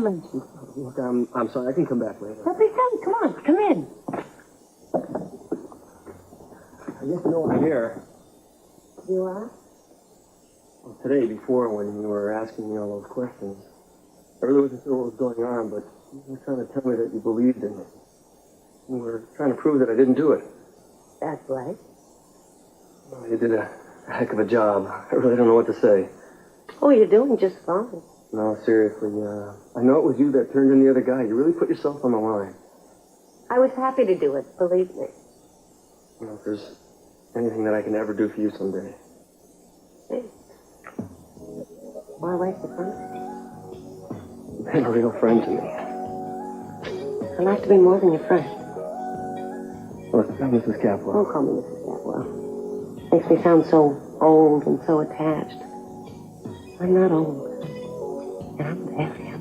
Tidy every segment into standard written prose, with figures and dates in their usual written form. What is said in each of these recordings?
Congratulations. Look, I'm sorry. I can come back later. Don't be silly. Come on, come in. I guess you know why I'm here. You are? Well, today, before, when you were asking me all those questions, I really wasn't sure what was going on, but you were trying to tell me that you believed in me. You were trying to prove that I didn't do it. That's right. Well, you did a heck of a job. I really don't know what to say. Oh, you're doing just fine. No, seriously, I know it was you that turned in the other guy. You really put yourself on the line. I was happy to do it, believe me. Well, if there's anything that I can ever do for you someday. Hey. Why waste the fun? You've been a real friend to me. I'd like to be more than your friend. Look, I'm Mrs. Capwell. Don't call me Mrs. Catwell. Makes me sound so old and so attached. I'm not old. And I'm very young.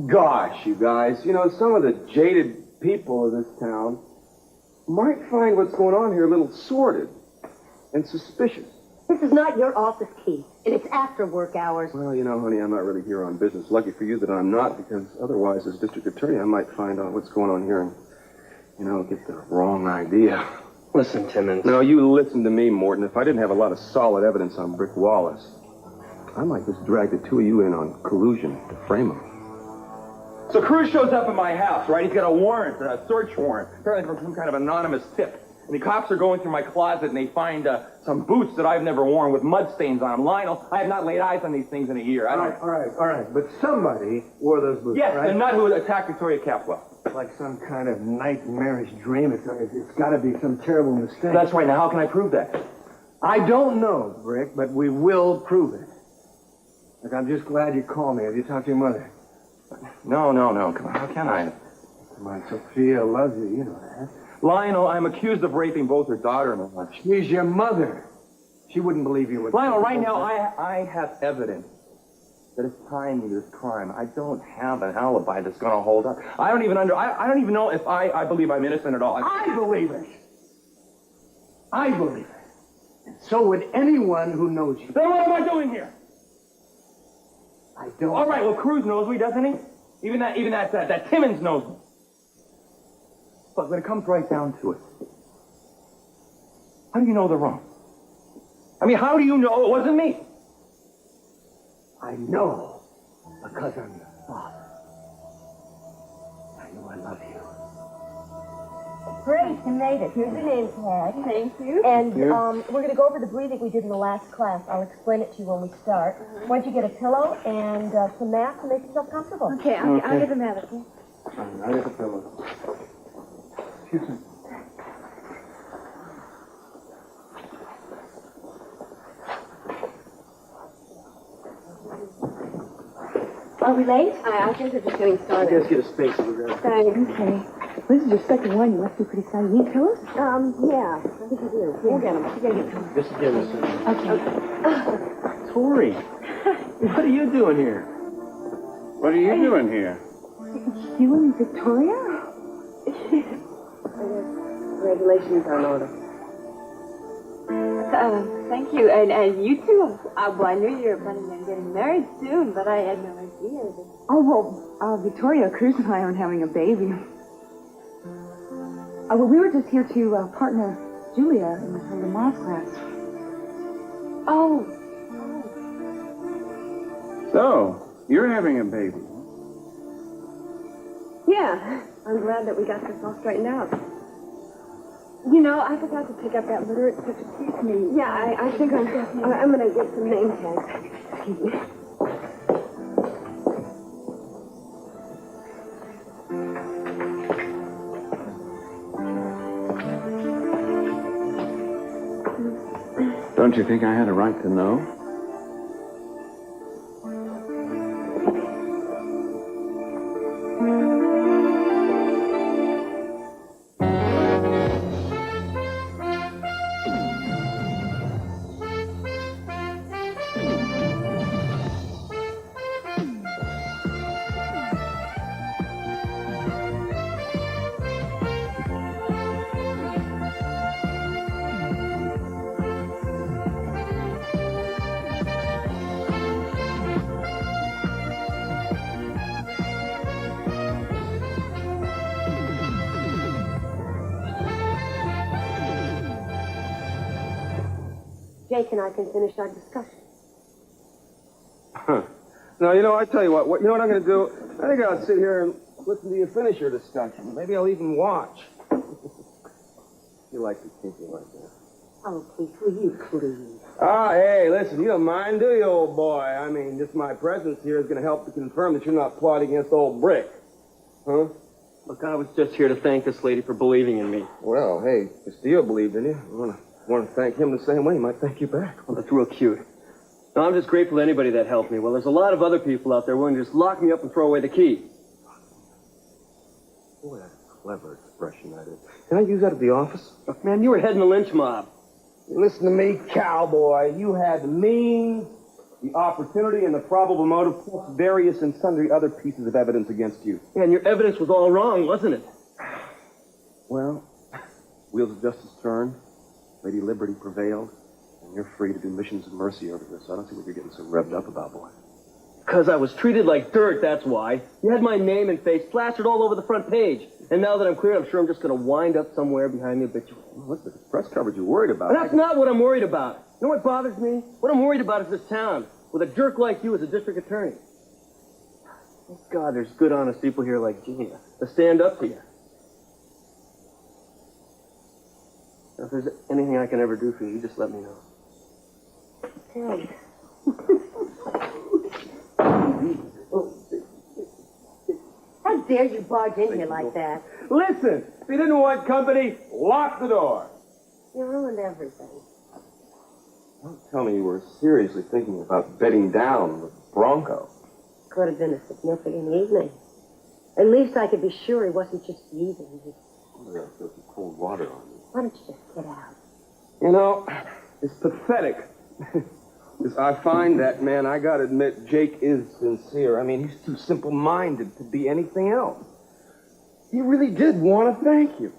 Gosh, you guys, some of the jaded people of this town might find what's going on here a little sordid and suspicious. This is not your office key, and it's after work hours. Well, honey, I'm not really here on business. Lucky for you that I'm not, because otherwise, as district attorney, I might find out what's going on here and, get the wrong idea. Listen, Timmons. No, you listen to me, Morton. If I didn't have a lot of solid evidence on Brick Wallace, I might just drag the two of you in on collusion to frame him. So Cruz shows up at my house, right? He's got a warrant, a search warrant, apparently from some kind of anonymous tip. And the cops are going through my closet and they find some boots that I've never worn with mud stains on them. Lionel, I have not laid eyes on these things in a year. All right. But somebody wore those boots, yes, right? the nut who attacked Victoria Capwell. Like some kind of nightmarish dream. It's got to be some terrible mistake. That's right. Now, how can I prove that? I don't know, Brick, but we will prove it. Look, I'm just glad you called me. Have you talked to your mother? No. Come on, how can I? Come on, Sophia loves you. You know that. Lionel, I'm accused of raping both her daughter and her. She's your mother. She wouldn't believe you would. Lionel, right now, I have evidence that it's tying me to this crime. I don't have an alibi that's going to hold up. I don't even know if I believe I'm innocent at all. I believe it. I believe it. And so would anyone who knows you. Then what am I doing here? I don't. All right, well, Cruz knows me, doesn't he? Even that Timmons knows me. But when it comes right down to it, how do you know they're wrong? I mean, how do you know it wasn't me? I know because I'm your father. I know I love you. Great, you made it. Here's your name tag. Thank you. And we're going to go over the breathing we did in the last class. I'll explain it to you when we start. Why don't you get a pillow and some masks to make yourself comfortable? Okay, I'll get the mat, okay? I get the pillow. Excuse me. Are we late? I guess it's just getting I started. guess get a space over there. Thanks. Okay. This is your second one. You must be pretty excited. You need pillows? Yeah, I think you do. We'll get them. You gotta get them. Just give us a Okay. Tori, what are you doing here? What are you doing here? You and Victoria? Regulations are in order. Thank you. And you two, well, I knew you were planning on getting married soon, but I had no idea. Oh, well, Victoria, Cruz and I aren't having a baby. Well, we were just here to partner Julia in her Lamaze class. Oh. So, you're having a baby. Yeah. I'm glad that we got this all straightened out. I forgot to pick up that literate excuse me. Yeah, I think I'm going to get some name tags. Excuse me. Don't you think I had a right to know? Jake and I can finish our discussion. No, I tell you what, you know what I'm going to do? I think I'll sit here and listen to you finish your discussion. Maybe I'll even watch. You like to thinking like that. Oh, Keith, will you please? Ah, hey, listen, you don't mind, do you, old boy? I mean, just my presence here is going to help to confirm that you're not plotting against old Brick. Huh? Look, I was just here to thank this lady for believing in me. Well, hey, Castillo believed in you. I want to thank him the same way. He might thank you back. Well, that's real cute. No, I'm just grateful to anybody that helped me. Well, there's a lot of other people out there willing to just lock me up and throw away the key. Boy, that's a clever expression, that is. Can I use that at the office? Look, man, you were heading the lynch mob. Listen to me, cowboy. You had the means, the opportunity, and the probable motive, plus various and sundry other pieces of evidence against you. Yeah, and your evidence was all wrong, wasn't it? Well, wheels of justice turned. Lady Liberty prevailed. And you're free to do missions of mercy over this. I don't see what you're getting so revved up about, boy. Because I was treated like dirt, that's why. You had my name and face plastered all over the front page. And now that I'm cleared, I'm sure I'm just going to wind up somewhere behind the obituary. Well, what's the press coverage you're worried about? And that's not what I'm worried about. You know what bothers me? What I'm worried about is this town, with a jerk like you as a district attorney. Thank God there's good, honest people here like Gina to stand up to you. Now, if there's anything I can ever do for you, you just let me know. Hey. How dare you barge in here like that? Listen, if you didn't want company, lock the door. You ruined everything. Don't tell me you were seriously thinking about bedding down with Bronco. Could have been a significant evening. At least I could be sure he wasn't just using me. I'm going to throw some cold water on you. Why don't you just get out? You know, it's pathetic. Because I find that, man, I gotta admit, Jake is sincere. I mean, he's too simple-minded to be anything else. He really did want to thank you.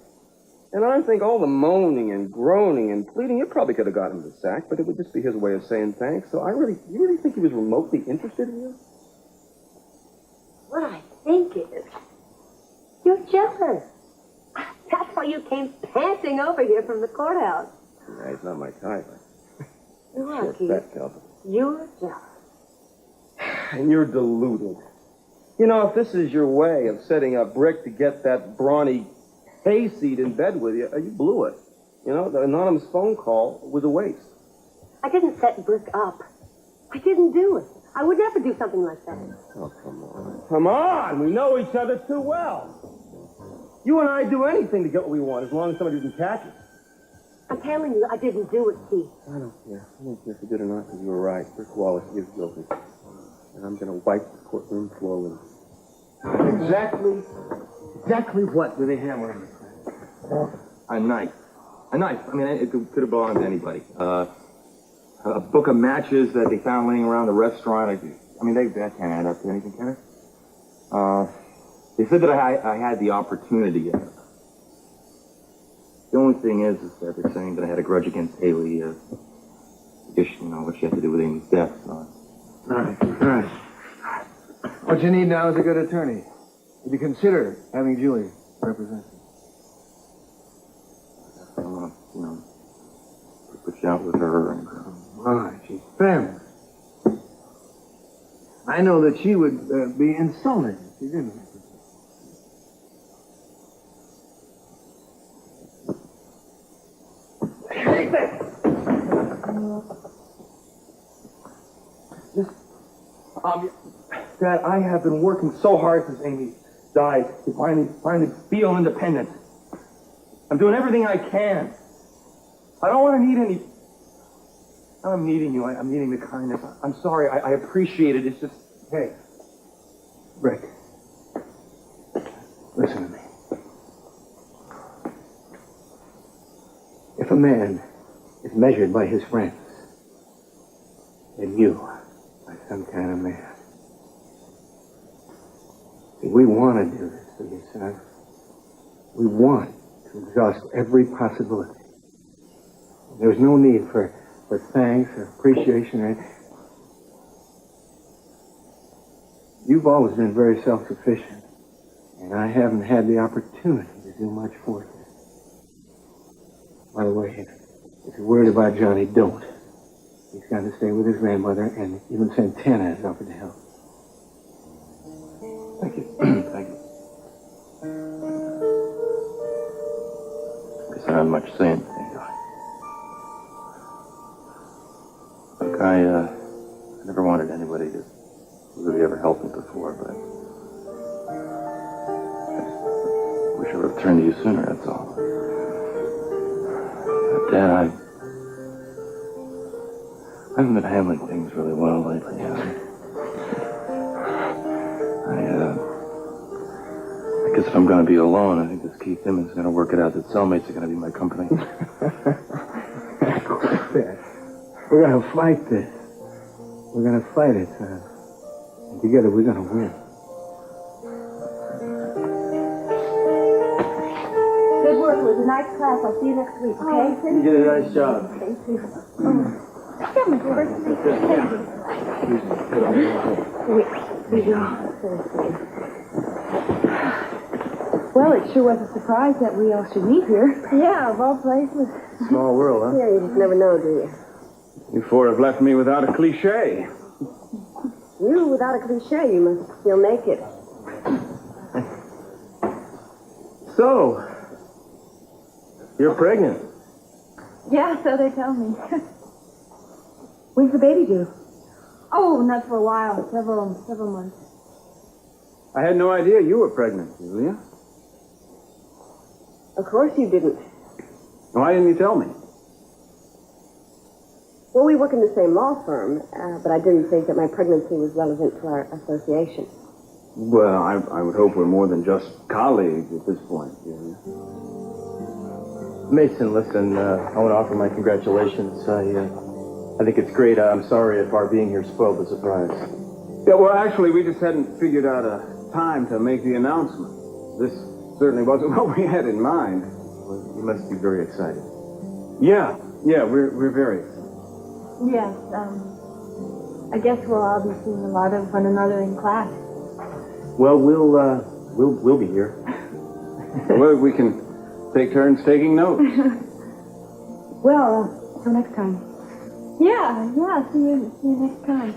And I think all the moaning and groaning and pleading, it probably could have got him the sack, but it would just be his way of saying thanks. So you really think he was remotely interested in you? What I think is, you're jealous. That's why you came panting over here from the courthouse. Yeah, he's not my type. You are, Sure, Keith. bet, Calvin. You're jealous. And you're deluded. You know, if this is your way of setting up Brick to get that brawny hayseed in bed with you, you blew it. You know, the anonymous phone call was a waste. I didn't set Brick up. I didn't do it. I would never do something like that. Oh, come on. Come on! We know each other too well. You and I do anything to get what we want, as long as somebody doesn't catch us. I'm telling you, I didn't do it, Keith. I don't care. I don't care if you did or not, because you were right. Brick Wallace is guilty. And I'm going to wipe the courtroom floor with him. Exactly what do they have on this? A knife. A knife. I mean, it could have belonged to anybody. A book of matches that they found laying around the restaurant. I mean, that can't add up to anything, can it? They said that I had the opportunity. The only thing is that they're saying that I had a grudge against Haley. What she had to do with Amy's death. All right. What you need now is a good attorney. Would you consider having Julie represent you? Put you out with her. And, Right, she's family. I know that she would be insulted if she didn't. Dad, I have been working so hard since Amy died to finally feel independent. I'm doing everything I can. I don't want to need any... I'm needing you. I'm needing the kindness. I'm sorry. I appreciate it. It's just... Hey, Rick, listen to me. If a man is measured by his friends, then you are some kind of man. See, we want to do this for you, son. We want to exhaust every possibility. There's no need for thanks or appreciation or anything. You've always been very self-sufficient, and I haven't had the opportunity to do much for you. By the way, if you're worried about Johnny, don't. He's gone to stay with his grandmother, and even Santana has offered to help. Thank you. Thank you. Guess I don't have much to say in anything, do I? Look, I never wanted anybody to really ever help me before, but I wish I would have turned to you sooner, that's all. Dad, I haven't been handling things really well lately. I guess if I'm going to be alone, I think this Keith Timmons going to work it out that cellmates are going to be my company. We're going to fight this. We're going to fight it, son. And together we're going to win. Good work. It was a nice class. I'll see you next week, okay? You did a nice job. Thank you. Yeah, my first we go. Well, it sure was a surprise that we all should meet here. Yeah, of all places. Small world, huh? Yeah, you just never know, do you? You four have left me without a cliche. You, without a cliche, you must feel naked. So, you're pregnant. Yeah, so they tell me. When's the baby due? Oh, not for a while. Several months. I had no idea you were pregnant, Julia. Of course you didn't. Why didn't you tell me? Well, we work in the same law firm, but I didn't think that my pregnancy was relevant to our association. Well, I would hope we're more than just colleagues at this point, Julia. Mason, listen, I want to offer my congratulations. I think it's great. I'm sorry if our being here spoiled the surprise. Yeah, well, actually, we just hadn't figured out a time to make the announcement. This certainly wasn't what we had in mind. Well, you must be very excited. Yeah, we're very excited. Yes, I guess we'll all be seeing a lot of one another in class. Well, we'll be here. Well, we can take turns taking notes. Well, till next time. Yeah, see you next time.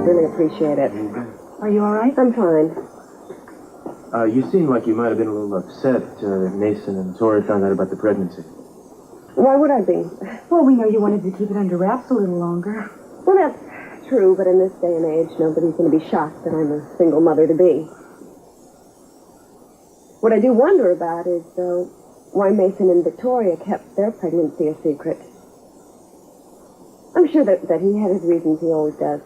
Really appreciate it. Are you all right? I'm fine. You seem like you might have been a little upset, Mason and Tori found out about the pregnancy. Why would I be? Well, we know you wanted to keep it under wraps a little longer. Well, that's true, but in this day and age, nobody's going to be shocked that I'm a single mother-to-be. What I do wonder about is, though, why Mason and Victoria kept their pregnancy a secret. I'm sure that he had his reasons. He always does.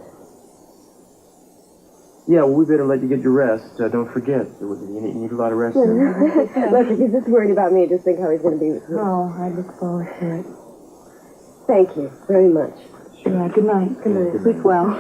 Yeah, well, we better let you get your rest. Don't forget, you need a lot of rest. Look, if he's just worried about me, just think how he's going to be with me. Oh, I look forward to it. Thank you very much. Sure. Good night. Good night. Sleep well.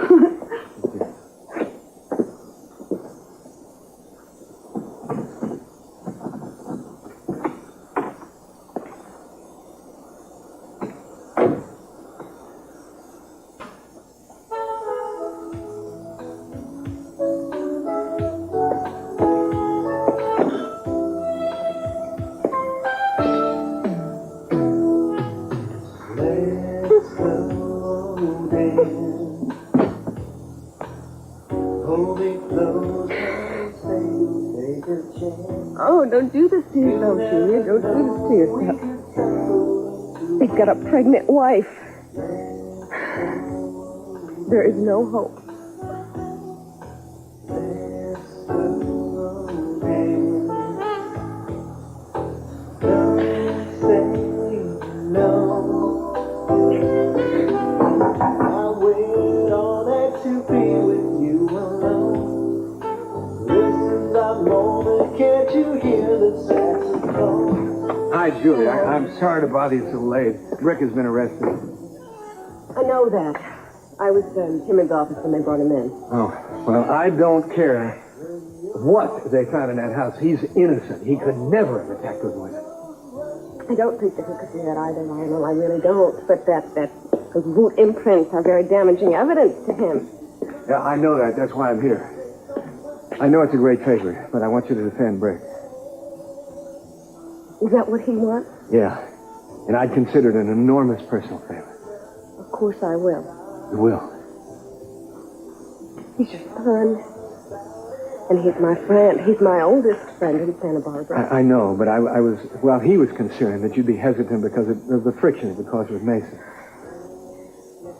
Oh, don't do this to yourself, Julia. Don't do this to yourself. He's got a pregnant wife. There is no hope. Hi, Julie. I'm sorry to bother you so late. Rick has been arrested. I know that. I was in Timmons' office when they brought him in. Oh, well, I don't care what they found in that house. He's innocent. He could never have attacked those women. I don't think that he could do that either, Lionel. I really don't. But that Those boot imprints are very damaging evidence to him. Yeah, I know that. That's why I'm here. I know it's a great favor, but I want you to defend Brick. Is that what he wants? Yeah. And I'd consider it an enormous personal favor. Of course I will. You will. He's your son. And he's my friend. He's my oldest friend in Santa Barbara. I know, but he was concerned that you'd be hesitant because of the friction it would cause with Mason.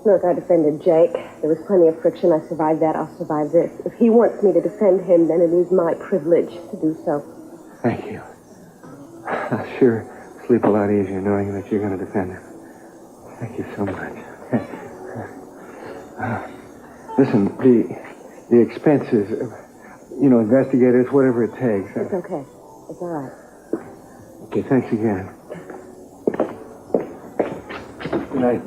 Look, I defended Jake. There was plenty of friction. I survived that. I'll survive this. If he wants me to defend him, then it is my privilege to do so. Thank you. I'll sure sleep a lot easier knowing that you're going to defend him. Thank you so much. Listen, the expenses, investigators, whatever it takes. It's okay. It's all right. Okay, thanks again. Good night.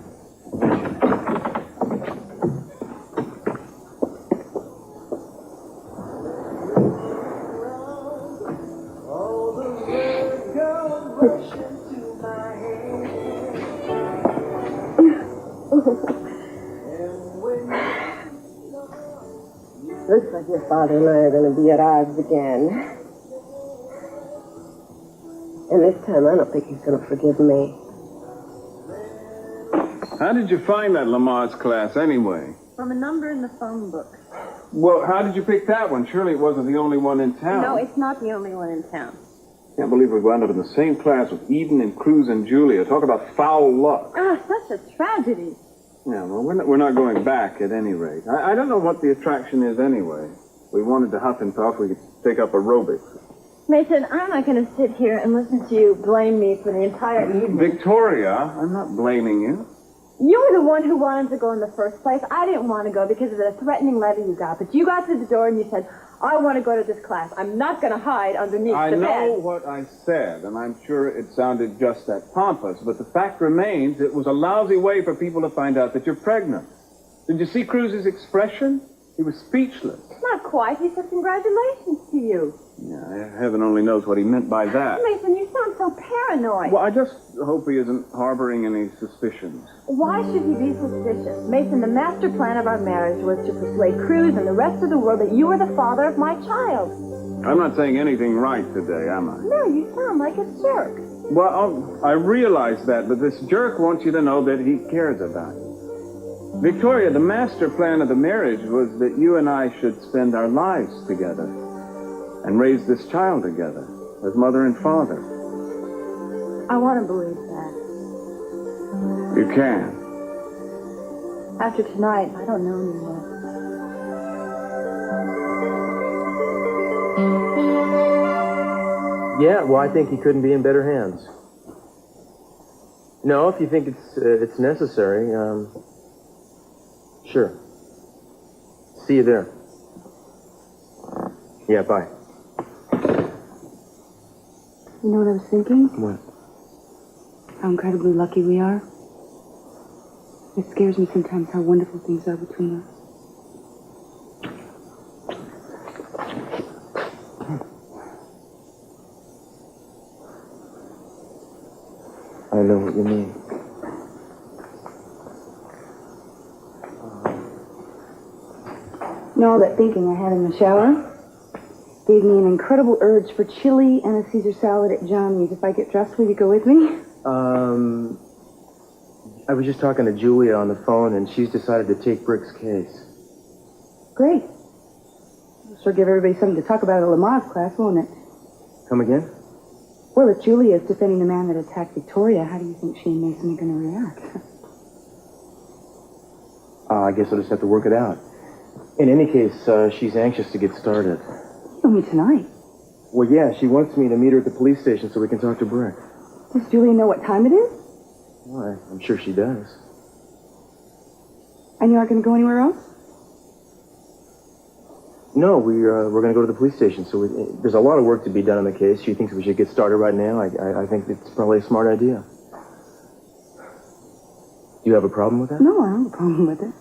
Looks like your father and I are going to be at odds again. And this time, I don't think he's going to forgive me. How did you find that Lamaze class anyway? From a number in the phone book. Well, how did you pick that one? Surely it wasn't the only one in town. No, it's not the only one in town. Can't believe we wound up in the same class with Eden and Cruz and Julia. Talk about foul luck. Ah, such a tragedy. Yeah, well, we're not going back at any rate. I don't know what the attraction is anyway. We wanted to huff and puff. We could take up aerobics. Mason, I'm not going to sit here and listen to you blame me for the entire evening. Victoria, I'm not blaming you. You were the one who wanted to go in the first place. I didn't want to go because of the threatening letter you got. But you got to the door and you said, I want to go to this class. I'm not going to hide underneath I the bed. know what I said, and I'm sure it sounded just that pompous, but the fact remains it was a lousy way for people to find out that you're pregnant. Did you see Cruz's expression? He was speechless. Not quite. He said congratulations to you. Yeah, heaven only knows what he meant by that. Mason, you sound so paranoid. Well, I just hope he isn't harboring any suspicions. Why should he be suspicious? Mason, the master plan of our marriage was to persuade Cruz and the rest of the world that you were the father of my child. I'm not saying anything right today, am I? No, you sound like a jerk. Well, I realize that, but this jerk wants you to know that he cares about you. Victoria, the master plan of the marriage was that you and I should spend our lives together and raise this child together as mother and father. I want to believe that. You can. After tonight, I don't know anymore. Yeah, well, I think he couldn't be in better hands. No, if you think it's necessary, sure. See you there. Yeah, bye. You know what I was thinking? What? How incredibly lucky we are. It scares me sometimes how wonderful things are between us. I know what you mean. You know, all that thinking I had in the shower gave me an incredible urge for chili and a Caesar salad at Johnny's. If I get dressed, will you go with me? I was just talking to Julia on the phone, and she's decided to take Brick's case. Great. It'll sure give everybody something to talk about at a Lamaze class, won't it? Come again? Well, if Julia is defending the man that attacked Victoria, how do you think she and Mason are going to react? I guess I'll just have to work it out. In any case, she's anxious to get started. You know me tonight. Well, yeah, she wants me to meet her at the police station so we can talk to Brick. Does Julia know what time it is? Well, I'm sure she does. And you aren't going to go anywhere else? No, we're going to go to the police station. So there's a lot of work to be done on the case. She thinks we should get started right now. I think it's probably a smart idea. Do you have a problem with that? No, I don't have a problem with it.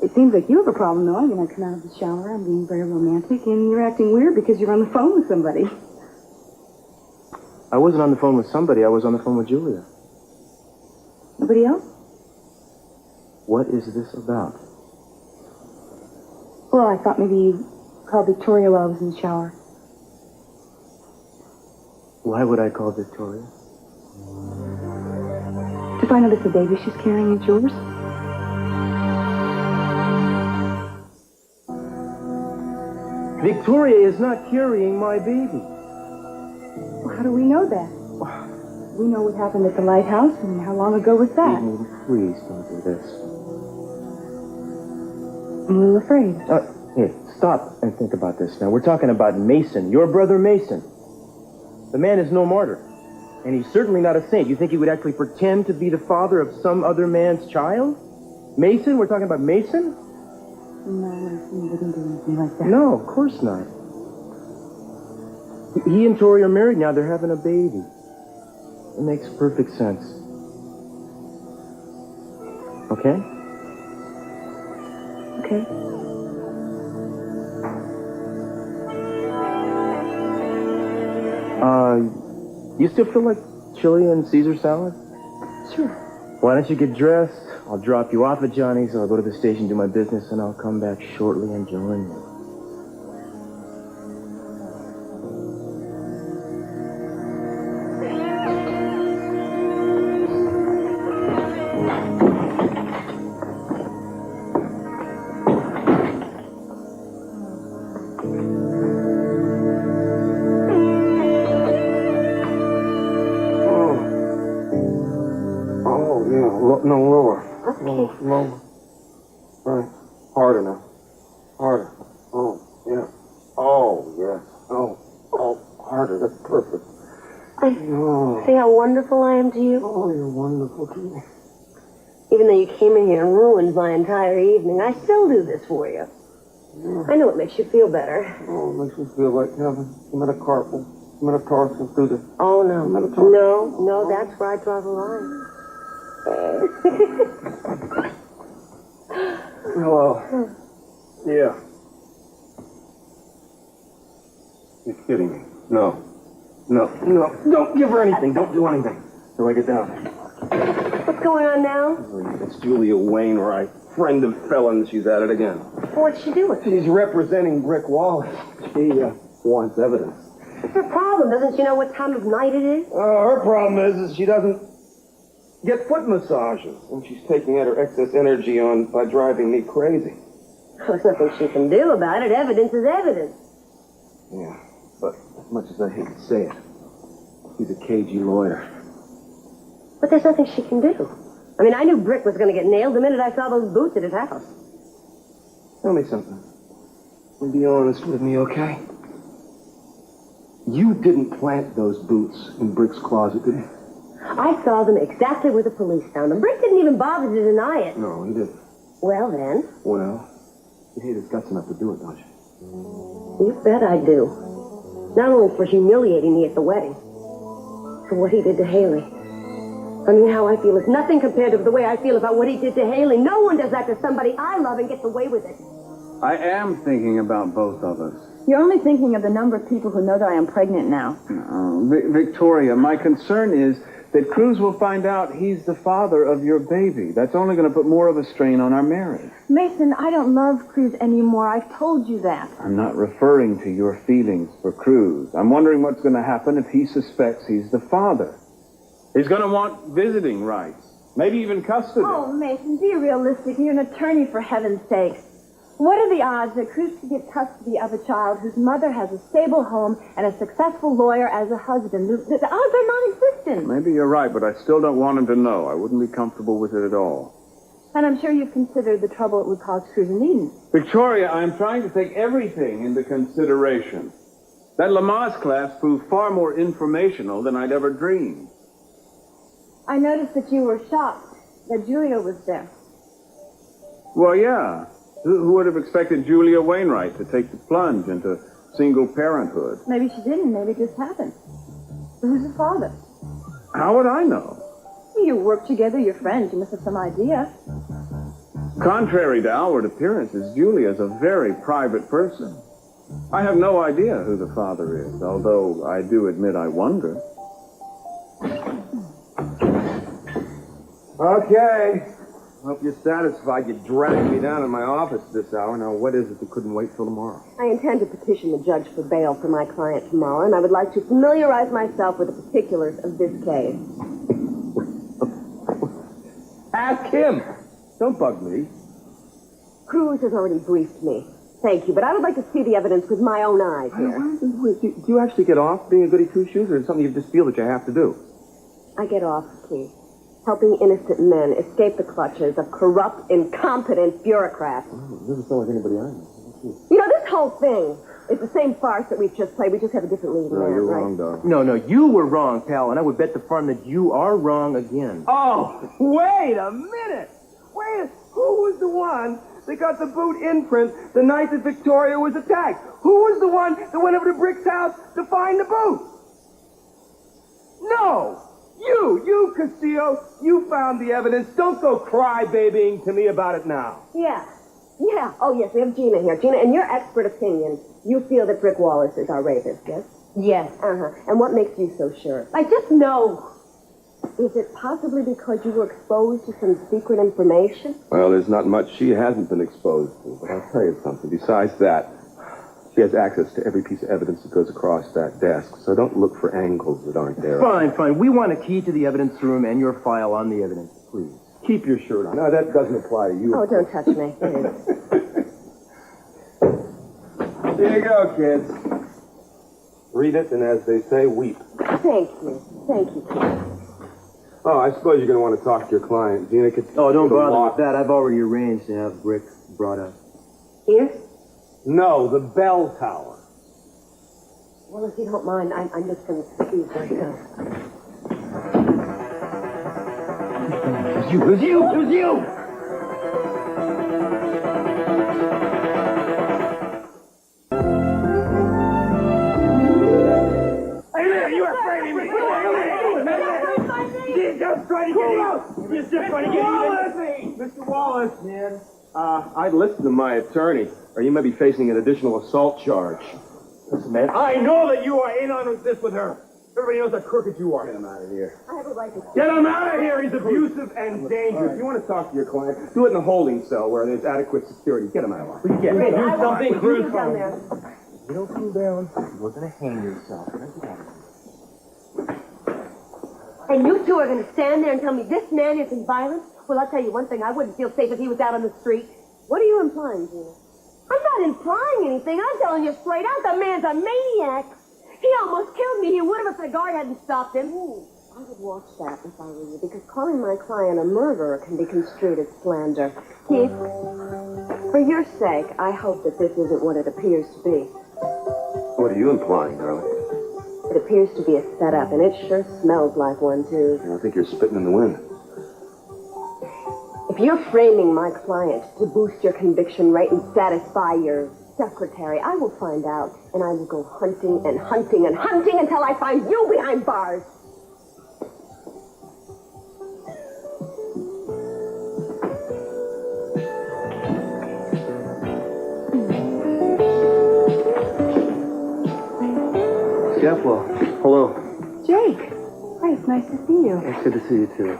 It seems like you have a problem, though. I mean, I come out of the shower, I'm being very romantic, and you're acting weird because you're on the phone with somebody. I wasn't on the phone with somebody. I was on the phone with Julia. Nobody else? What is this about? Well, I thought maybe you called Victoria while I was in the shower. Why would I call Victoria? To find out if the baby she's carrying is yours. Victoria is not carrying my baby. Well, how do we know that? We know what happened at the lighthouse, and how long ago was that? Eden, please don't do this. I'm a little afraid. Here, stop and think about this now. We're talking about Mason, your brother Mason. The man is no martyr, and he's certainly not a saint. You think he would actually pretend to be the father of some other man's child? Mason? We're talking about Mason? No, Mason wouldn't do anything like that. No, of course not. He and Tori are married now. They're having a baby. It makes perfect sense. Okay? Okay. You still feel like chili and Caesar salad? Sure. Why don't you get dressed? I'll drop you off at Johnny's, I'll go to the station, do my business, and I'll come back shortly and join you. No, lower. Okay. Lower. Right. Harder now. Harder. Oh, yeah. Oh, yes. Oh, harder. That's perfect. See how wonderful I am to you? Oh, you're wonderful to me. Even though you came in here and ruined my entire evening, I still do this for you. Yeah. I know it makes you feel better. Oh, it makes me feel like having a metacarpal through the... Oh, no. No, that's where I draw the line. Hello. Yeah. You're kidding me. No. Don't give her anything. Don't do anything. So I get down. What's going on now? It's Julia Wainwright, friend of felons. She's at it again. What's she doing? She's representing Brick Wallace. She wants evidence. What's her problem? Doesn't she know what time of night it is? Her problem is she doesn't get foot massages, and she's taking out her excess energy by driving me crazy. There's nothing she can do about it. Evidence is evidence. Yeah, but as much as I hate to say it, he's a cagey lawyer. But there's nothing she can do. I mean, I knew Brick was going to get nailed the minute I saw those boots at his house. Tell me something. And be honest with me, okay? You didn't plant those boots in Brick's closet, did you? I saw them exactly where the police found them. Brick didn't even bother to deny it. No, he didn't. Well, then. Well, you hate his guts enough to do it, don't you? You bet I do. Not only for humiliating me at the wedding, for what he did to Haley. I mean, how I feel is nothing compared to the way I feel about what he did to Haley. No one does that to somebody I love and gets away with it. I am thinking about both of us. You're only thinking of the number of people who know that I am pregnant now. Victoria, my concern is that Cruz will find out he's the father of your baby. That's only going to put more of a strain on our marriage. Mason, I don't love Cruz anymore. I've told you that. I'm not referring to your feelings for Cruz. I'm wondering what's going to happen if he suspects he's the father. He's going to want visiting rights, maybe even custody. Oh, Mason, be realistic. You're an attorney, for heaven's sakes. What are the odds that Cruz can get custody of a child whose mother has a stable home and a successful lawyer as a husband? The odds are non-existent. Maybe you're right, but I still don't want him to know. I wouldn't be comfortable with it at all. And I'm sure you've considered the trouble it would cause Cruz and Eden. Victoria, I'm trying to take everything into consideration. That Lamaze class proved far more informational than I'd ever dreamed. I noticed that you were shocked that Julia was there. Well, yeah. Who would have expected Julia Wainwright to take the plunge into single parenthood? Maybe she didn't. Maybe it just happened. So who's the father? How would I know? You work together, you're friends. You must have some idea. Contrary to outward appearances, Julia's a very private person. I have no idea who the father is, although I do admit I wonder. Okay. Hope you're satisfied you dragged me down in my office this hour. Now, what is it that couldn't wait till tomorrow? I intend to petition the judge for bail for my client tomorrow, and I would like to familiarize myself with the particulars of this case. Ask him. Don't bug me. Cruz has already briefed me. Thank you, but I would like to see the evidence with my own eyes here. Do you actually get off being a goody two-shoes, or is it something you just feel that you have to do? I get off, Keith. Helping innocent men escape the clutches of corrupt, incompetent bureaucrats. Oh, doesn't sound like anybody I know. You know, this whole thing is the same farce that we've just played. We just have a different leading man, You're right? wrong, dog. No, you were wrong, pal, and I would bet the farm that you are wrong again. Oh, wait a minute. Who was the one that got the boot imprint the night that Victoria was attacked? Who was the one that went over to Brick's house to find the boot? No! You, Castillo, you found the evidence. Don't go crybabying to me about it now. Yeah. Oh, yes, we have Gina here. Gina, in your expert opinion, you feel that Brick Wallace is our rapist, yes? Yes. Uh-huh. And what makes you so sure? I just know. Is it possibly because you were exposed to some secret information? Well, there's not much she hasn't been exposed to, but I'll tell you something. Besides that, she has access to every piece of evidence that goes across that desk, so don't look for angles that aren't there. Fine. We want a key to the evidence room and your file on the evidence, please. Keep your shirt on. No, that doesn't apply to you. Oh, don't touch me. Here you go, kids. Read it, and as they say, weep. Thank you, Keith. Oh, I suppose you're going to want to talk to your client. Gina could... Oh, don't bother with that. I've already arranged to have Brick brought up. Here? No, the bell tower. Well, if you don't mind, I'm just going to excuse myself. It was you! Hey there, you are afraid of me! He's just trying to get you! He's just trying to get you! Mr. Wallace! Man. I'd listen to my attorney, or you may be facing an additional assault charge. Listen, man, I know that you are in on this with her. Everybody knows how crooked you are. Get him out of here. I have a right to... Get him out of here! He's abusive and dangerous. If you want to talk to your client, do it in a holding cell where there's adequate security. Get him out of here. Yeah, do something, Cruz. Down there. You don't cool down. You're going to hang yourself. And you two are going to stand there and tell me this man isn't violent? Well, I'll tell you one thing. I wouldn't feel safe if he was out on the street. What are you implying, Gina? I'm not implying anything. I'm telling you straight out. The man's a maniac. He almost killed me. He would have if the guard hadn't stopped him. I would watch that if I were you, because calling my client a murderer can be construed as slander. Keith, for your sake, I hope that this isn't what it appears to be. What are you implying, darling? It appears to be a setup, and it sure smells like one, too. I think you're spitting in the wind. If you're framing my client to boost your conviction rate and satisfy your secretary, I will find out, and I will go hunting and hunting and hunting until I find you behind bars. Jeff, well, hello. Jake. Hi, it's nice to see you. It's good to see you, too.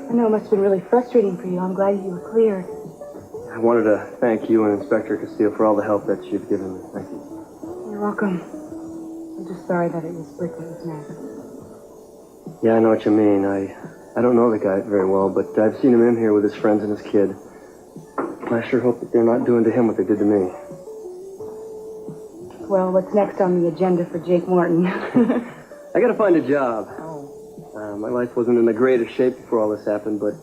I know it must have been really frustrating for you. I'm glad you were cleared. I wanted to thank you and Inspector Castillo for all the help that you've given me. Thank you. You're welcome. I'm just sorry that it was Brick that was next. Yeah, I know what you mean. I don't know the guy very well, but I've seen him in here with his friends and his kid. I sure hope that they're not doing to him what they did to me. Well, what's next on the agenda for Jake Morton? I gotta find a job. My life wasn't in the greatest shape before all this happened, but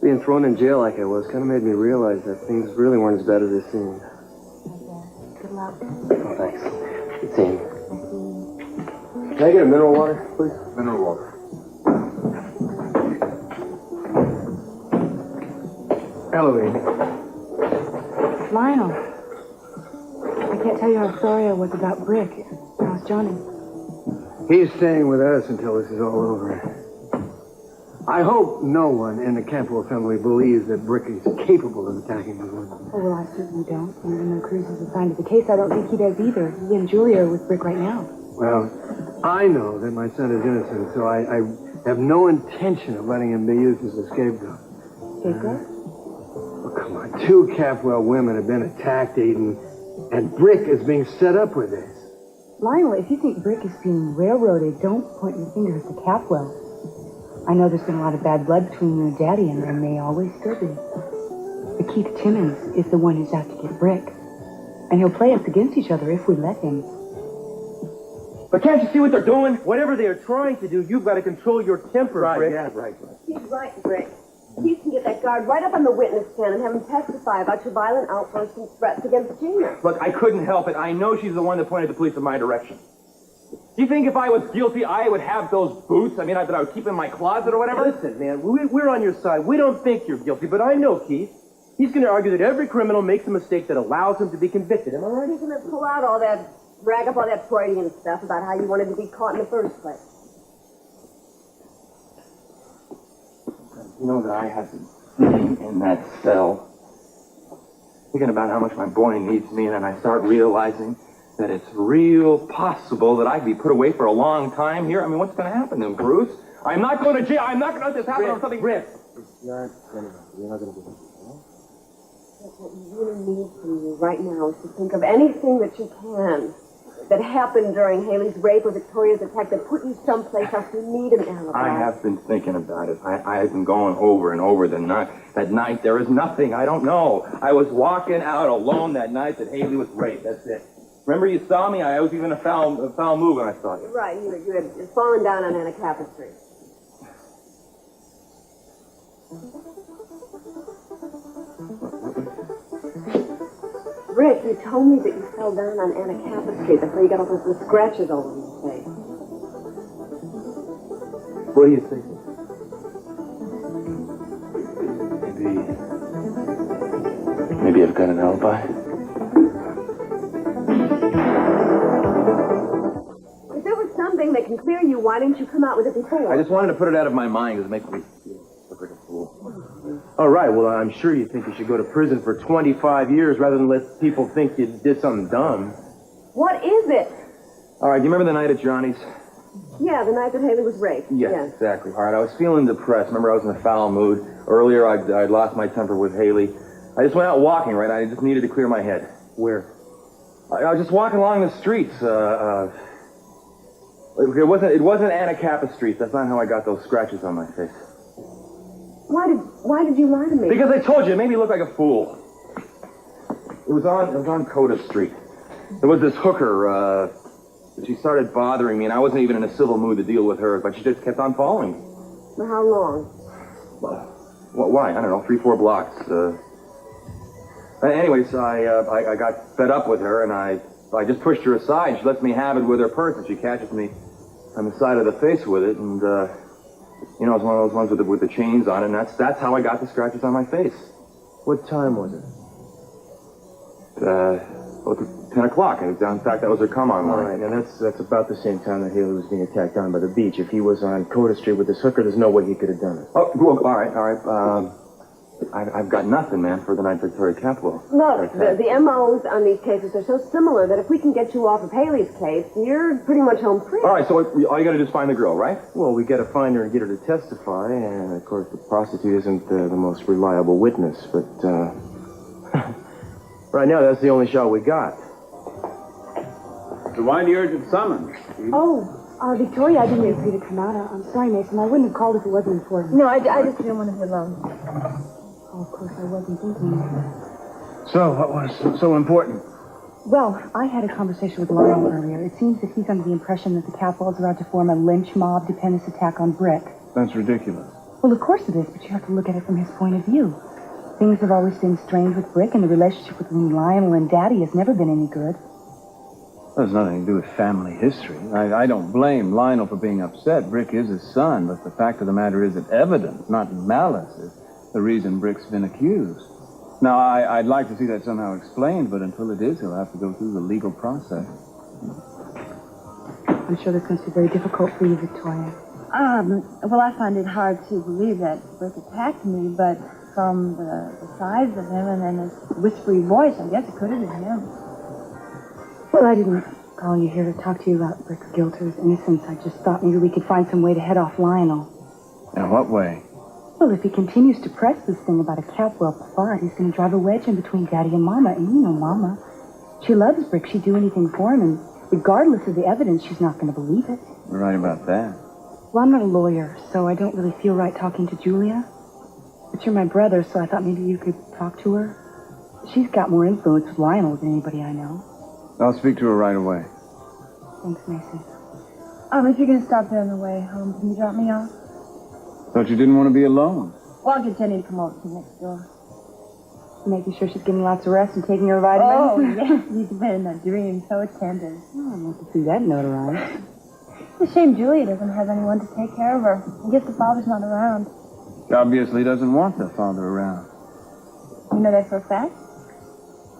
being thrown in jail like I was kind of made me realize that things really weren't as bad as they seemed. Good luck. Oh, thanks. Good seeing you. Can I get a mineral water, please? Mineral water. Hello, Amy. Lionel. I can't tell you how sorry I was about Brick. How's Johnny? He's staying with us until this is all over. I hope no one in the Campbell family believes that Brick is capable of attacking the women. Oh, well, I certainly don't. And even though Cruz is assigned to the case, I don't think he does either. He and Julia are with Brick right now. Well, I know that my son is innocent, so I have no intention of letting him be used as a scapegoat. secret? Oh, come on. 2 Capwell women have been attacked, Eden, and Brick is being set up with this. Lionel, if you think Brick is being railroaded, don't point your finger at the Capwell. I know there's been a lot of bad blood between you and Daddy, and there may always still be. But Keith Timmons is the one who's out to get Brick. And he'll play us against each other if we let him. But can't you see what they're doing? Whatever they are trying to do, you've got to control your temper, Brick. Right. He's right, Brick. You can get that guard right up on the witness stand and have him testify about your violent outbursts and threats against Gina. Look, I couldn't help it. I know she's the one that pointed the police in my direction. Do you think if I was guilty, I would have those boots? I mean, that I would keep in my closet or whatever? Listen, man, we're on your side. We don't think you're guilty, but I know Keith. He's going to argue that every criminal makes a mistake that allows him to be convicted. Am I right? He's going to pull out all that, brag up all that Freudian stuff about how you wanted to be caught in the first place. You know that I have been sitting in that cell, thinking about how much my boy needs me, and then I start realizing that it's real possible that I'd be put away for a long time here. I mean, what's going to happen to him, Bruce? I'm not going to jail. I'm not going to let this happen or something. Rick. You're not going to do it. What we really need from you right now is to think of anything that you can that happened during Haley's rape or Victoria's attack that put you someplace else you need an alibi. I have been thinking about it. I have been going over and over the night. That night, there is nothing. I don't know. I was walking out alone that night that Haley was raped. That's it. Remember you saw me? I was even a foul move when I saw you. Right. You had fallen down on Anacapa Street. Rick, you told me that you fell down on Anacapa Street. That's where you got all those scratches all over your face. What do you think? Maybe I've got an alibi. If there was something that can clear you, why didn't you come out with it before? I just wanted to put it out of my mind because it makes me feel like a fool. All right, well, I'm sure you think you should go to prison for 25 years rather than let people think you did something dumb. What is it? All right, do you remember the night at Johnny's? Yeah, the night that Haley was raped. Yes, exactly. All right, I was feeling depressed. Remember, I was in a foul mood. Earlier, I'd lost my temper with Haley. I just went out walking, right? I just needed to clear my head. Where? I was just walking along the streets. It wasn't Anacapa Street. That's not how I got those scratches on my face. Why did you lie to me? Because I told you, it made me look like a fool. It was on Coda Street. There was this hooker, she started bothering me, and I wasn't even in a civil mood to deal with her, but she just kept on following me. For how long? Well, why? I don't know, 3-4 blocks. Anyways, I got fed up with her, and I just pushed her aside. She lets me have it with her purse, and she catches me on the side of the face with it, and, you know, it's one of those ones with the chains on it, and that's how I got the scratches on my face. What time was it? 10 o'clock. In fact, that was her come-on All line. right, now that's about the same time that Haley was being attacked down by the beach. If he was on Coda Street with this hooker, there's no way he could have done it. Oh, well, all right. I've got nothing, man, for the night Victoria Capwell. Look, the MOs on these cases are so similar that if we can get you off of Haley's case, you're pretty much home free. All right, so all you got to do is find the girl, right? Well, we got to find her and get her to testify, and of course the prostitute isn't the most reliable witness, but right now that's the only shot we got. So why the urgent summons? Victoria, I didn't wait for you to come out. I'm sorry, Mason. I wouldn't have called if it wasn't important. No, I just didn't want to be alone. Oh, of course, I wasn't thinking. So, what was so important? Well, I had a conversation with Lionel earlier. It seems that he's under the impression that the Capwells are out to form a lynch mob to pin this attack on Brick. That's ridiculous. Well, of course it is, but you have to look at it from his point of view. Things have always been strained with Brick, and the relationship between Lionel and Daddy has never been any good. That has nothing to do with family history. I don't blame Lionel for being upset. Brick is his son, but the fact of the matter is that evidence, not malice, is the reason Brick's been accused. Now, I'd like to see that somehow explained, but until it is, he'll have to go through the legal process. I'm sure this must be very difficult for you, Victoria. Well, I find it hard to believe that Brick attacked me, but from the size of him and then his whispery voice, I guess it could have been him. Well, I didn't call you here to talk to you about Brick's guilt or his innocence. I just thought maybe we could find some way to head off Lionel. In what way? Well, if he continues to press this thing about a Capwell plot, he's going to drive a wedge in between Daddy and Mama. And you know Mama. She loves Brick. She'd do anything for him. And regardless of the evidence, she's not going to believe it. You're right about that. Well, I'm not a lawyer, so I don't really feel right talking to Julia. But you're my brother, so I thought maybe you could talk to her. She's got more influence with Lionel than anybody I know. I'll speak to her right away. Thanks, Macy. If you're going to stop there on the way home, can you drop me off? Thought you didn't want to be alone. Well, I'll get Jenny to come over to next door. Making sure she's getting lots of rest and taking her Oh, vitamins. yes. You've been a dream so tender. Oh, I'd like to see that notarized. It's a shame Julia doesn't have anyone to take care of her. I guess the father's not around. She obviously doesn't want the father around. You know that for a fact?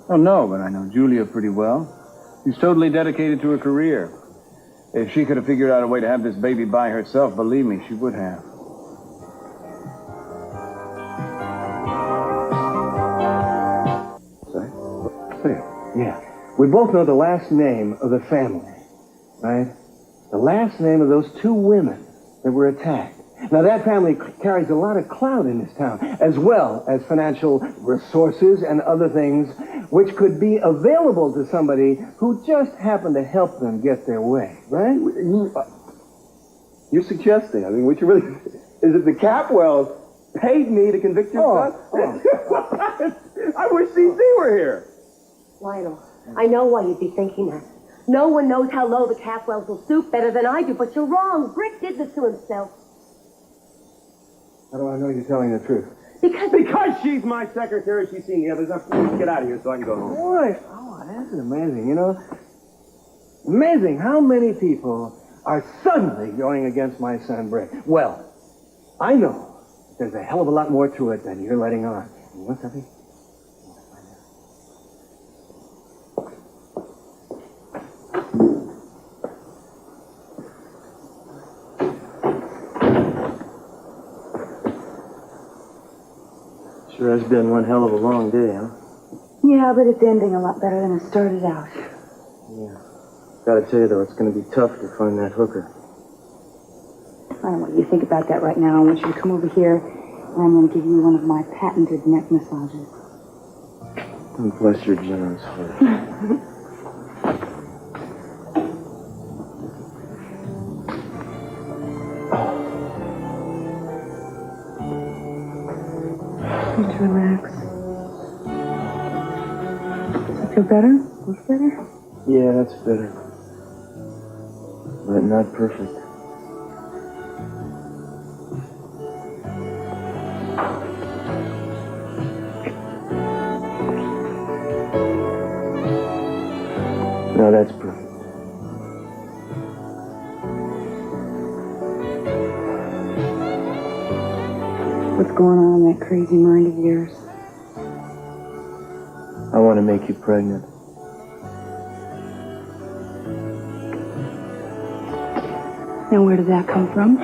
Oh, no, but I know Julia pretty well. She's totally dedicated to her career. If she could have figured out a way to have this baby by herself, believe me, she would have. Sorry? Yeah. We both know the last name of the family, right? The last name of those two women that were attacked. Now, that family carries a lot of clout in this town, as well as financial resources and other things which could be available to somebody who just happened to help them get their way, right? You're suggesting, I mean, what you really... Is it the Capwells paid me to convict your son? I wish CC were here. Lionel, I know why you'd be thinking that. No one knows how low the Capwells will stoop better than I do, but you're wrong. Brick did this to himself. How do I know you're telling the truth? Because she's my secretary, she's seen the others. Now, please get out of here so I can go home. Boy, that's amazing, you know? Amazing how many people are suddenly going against my son, Brick. Well, I know there's a hell of a lot more to it than you're letting on. You want something? Sure has been one hell of a long day, huh? Yeah, but it's ending a lot better than it started out. Yeah. Gotta tell you, though, it's gonna be tough to find that hooker. I don't want you to think about that right now. I want you to come over here, and I'm going to give you one of my patented neck massages. Oh, bless your generous heart. Just relax. Does it feel better? Looks better? Yeah, that's better. But not perfect. No, that's perfect. What's going on in that crazy mind of yours? I want to make you pregnant. Now, where did that come from?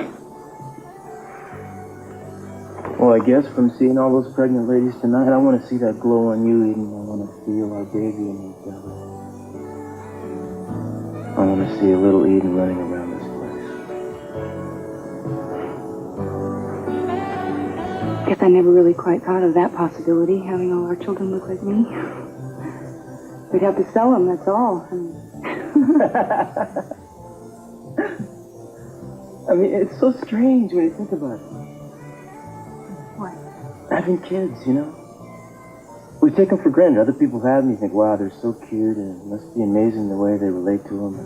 Well, I guess from seeing all those pregnant ladies tonight, I want to see that glow on you, Eden. I want to feel our baby in each other. I want to see a little Eden running around this place. Guess I never really quite thought of that possibility, having all our children look like me. We'd have to sell them, that's all. I mean, it's so strange when you think about it. What? Having kids, you know? We take them for granted. Other people have them. You think, wow, they're so cute, and it must be amazing the way they relate to them.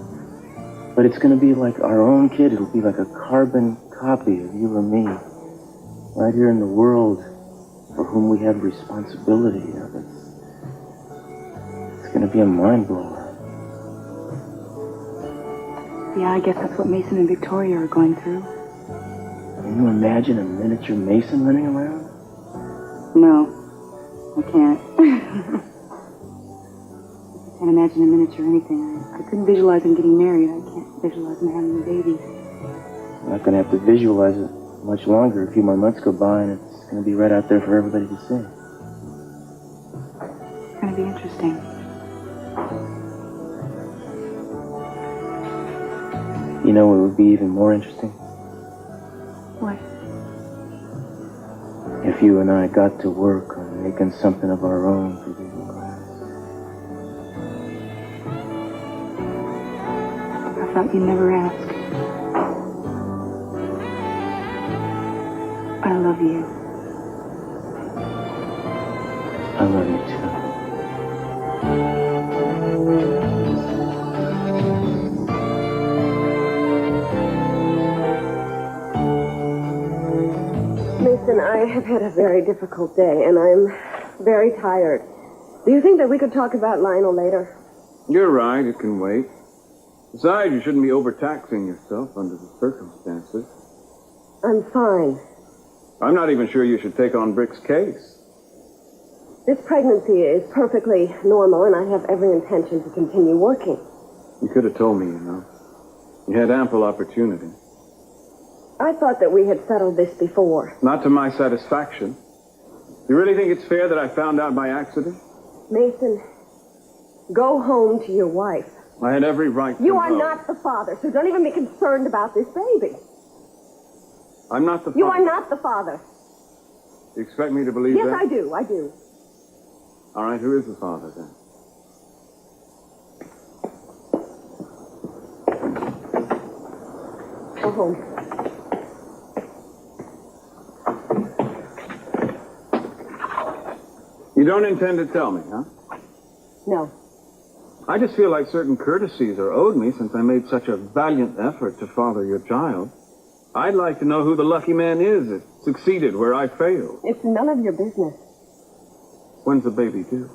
But it's going to be like our own kid. It'll be like a carbon copy of you or me. Right here in the world for whom we have responsibility. You know, it's going to be a mind blower. Yeah, I guess that's what Mason and Victoria are going through. Can you imagine a miniature Mason running around? No, I can't. I can't imagine a miniature anything. I couldn't visualize him getting married. I can't visualize him having babies. I'm not going to have to visualize it much longer. A few more months go by, and it's going to be right out there for everybody to see. It's going to be interesting. You know what would be even more interesting? What? if you and I got to work on making something of our own for you. I thought you'd never ask. I love you. I love you too. Mason, I have had a very difficult day, and I'm very tired. Do you think that we could talk about Lionel later? You're right, it can wait. Besides, you shouldn't be overtaxing yourself under the circumstances. I'm fine. I'm not even sure you should take on Brick's case. This pregnancy is perfectly normal, and I have every intention to continue working. You could have told me, you know. You had ample opportunity. I thought that we had settled this before. Not to my satisfaction. You really think it's fair that I found out by accident? Mason, go home to your wife. I had every right to You are know. not the father, so don't even be concerned about this baby. I'm not the father. You are not the father. You expect me to believe Yes, that? I do. I do. All right, who is the father then? Go home. You don't intend to tell me, huh? No. I just feel like certain courtesies are owed me since I made such a valiant effort to father your child. I'd like to know who the lucky man is that succeeded where I failed. It's none of your business. When's the baby due?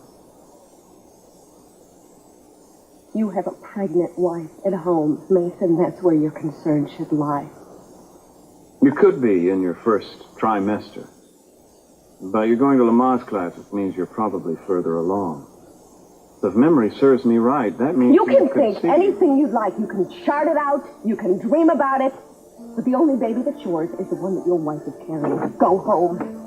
You have a pregnant wife at home, Mason. That's where your concern should lie. You could be in your first trimester. By you going to Lamaze class, it means you're probably further along. So if memory serves me right, that means You can think conceive. anything you'd like. You can chart it out. You can dream about it. But the only baby that's yours is the one that your wife is carrying. Go home.